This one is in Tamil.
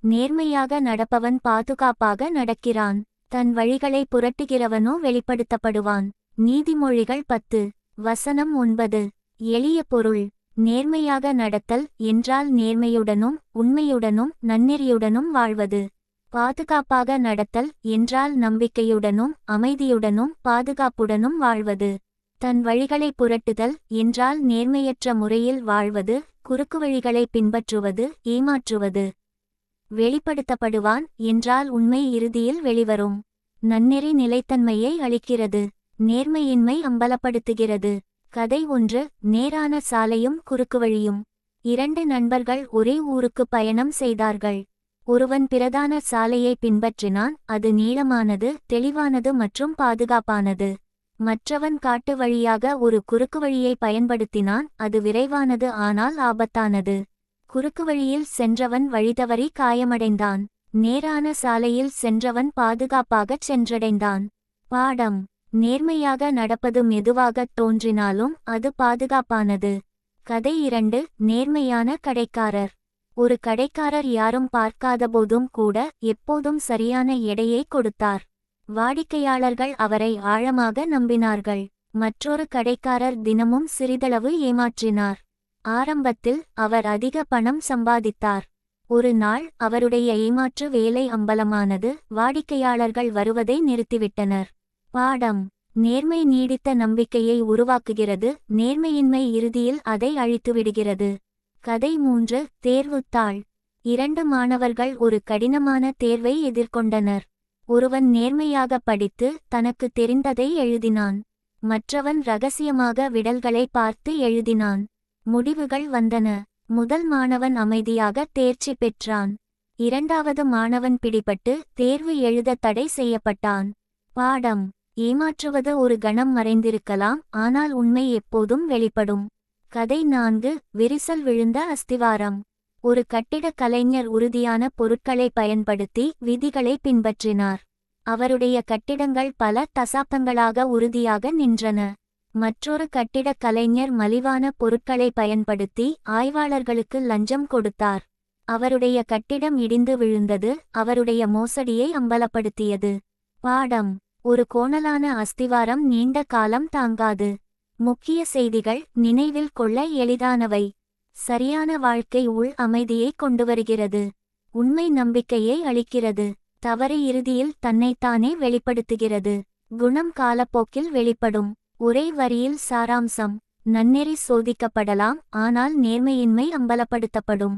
நேர்மையாக நடப்பவன் பாதுகாப்பாக நடக்கிறான். தன் வழிகளை புரட்டுகிறவனோ வெளிப்படுத்தப்படுவான். நீதிமொழிகள் 10:9. எளிய பொருள். நேர்மையாக நடத்தல் என்றால் நேர்மையுடனும் உண்மையுடனும் நன்னெறியுடனும் வாழ்வது. பாதுகாப்பாக நடத்தல் என்றால் நம்பிக்கையுடனும் அமைதியுடனும் பாதுகாப்புடனும் வாழ்வது. தன் வழிகளை புரட்டுதல் என்றால் நேர்மையற்ற முறையில் வாழ்வது, குறுக்குவழிகளை பின்பற்றுவது, ஏமாற்றுவது. வெளிப்படுத்தப்படுவான் என்றால் உண்மை இறுதியில் வெளிவரும். நன்னெறி நிலைத்தன்மையை அளிக்கிறது, நேர்மையின்மை அம்பலப்படுத்துகிறது. கதை 1. நேரான சாலையும் குறுக்குவழியும். 2 நண்பர்கள் ஒரே ஊருக்கு பயணம் செய்தார்கள். ஒருவன் பிரதான சாலையை பின்பற்றினான், அது நீளமானது, தெளிவானது மற்றும் பாதுகாப்பானது. மற்றவன் காட்டு வழியாக ஒரு குறுக்குவழியை பயன்படுத்தினான், அது விரைவானது ஆனால் ஆபத்தானது. குறுக்குவழியில் சென்றவன் வழிதவறி காயமடைந்தான். நேரான சாலையில் சென்றவன் பாதுகாப்பாகச் சென்றடைந்தான். பாடம். நேர்மையாக நடப்பது மெதுவாகத் தோன்றினாலும் அது பாதுகாப்பானது. கதை 2. நேர்மையான கடைக்காரர். ஒரு கடைக்காரர் யாரும் பார்க்காதபோதும் கூட எப்போதும் சரியான எடையை கொடுத்தார். வாடிக்கையாளர்கள் அவரை ஆழமாக நம்பினார்கள். மற்றொரு கடைக்காரர் தினமும் சிறிதளவு ஏமாற்றினார். ஆரம்பத்தில் அவர் அதிக பணம் சம்பாதித்தார். ஒரு நாள் அவருடைய ஏமாற்று வேலை அம்பலமானது, வாடிக்கையாளர்கள் வருவதை நிறுத்திவிட்டனர். பாடம். நேர்மை நீடித்த நம்பிக்கையை உருவாக்குகிறது, நேர்மையின்மை இறுதியில் அதை அழித்துவிடுகிறது. கதை 3. தேர்வுத்தாள். 2 மாணவர்கள் ஒரு கடினமான தேர்வை எதிர்கொண்டனர். ஒருவன் நேர்மையாக படித்து தனக்கு தெரிந்ததை எழுதினான். மற்றவன் இரகசியமாக விடல்களை பார்த்து எழுதினான். முடிவுகள் வந்தன. முதல் மாணவன் அமைதியாக தேர்ச்சி பெற்றான். இரண்டாவது மாணவன் பிடிபட்டு தேர்வு எழுத தடை செய்யப்பட்டான். பாடம். ஏமாற்றுவது ஒரு கணம் மறைந்திருக்கலாம், ஆனால் உண்மை எப்போதும் வெளிப்படும். கதை 4. விரிசல் விழுந்த அஸ்திவாரம். ஒரு கட்டிடக் கலைஞர் உறுதியான பொருட்களை பயன்படுத்தி விதிகளை பின்பற்றினார். அவருடைய கட்டிடங்கள் பல தசாப்தங்களாக உறுதியாக நின்றன. மற்றொரு கட்டிடக் கலைஞர் மலிவான பொருட்களை பயன்படுத்தி ஆய்வாளர்களுக்கு லஞ்சம் கொடுத்தார். அவருடைய கட்டிடம் இடிந்து விழுந்தது, அவருடைய மோசடியை அம்பலப்படுத்தியது. பாடம். ஒரு கோணலான அஸ்திவாரம் நீண்ட காலம் தாங்காது. முக்கிய செய்திகள் நினைவில் கொள்ள எளிதானவை. சரியான வாழ்க்கை உள் அமைதியை கொண்டுவருகிறது. உண்மை நம்பிக்கையை அளிக்கிறது. தவறு இறுதியில் தன்னைத்தானே வெளிப்படுத்துகிறது. குணம் காலப்போக்கில் வெளிப்படும். ஒரே வரியில் சாராம்சம். நன்னெறி சோதிக்கப்படலாம், ஆனால் நேர்மையின்மை அம்பலப்படுத்தப்படும்.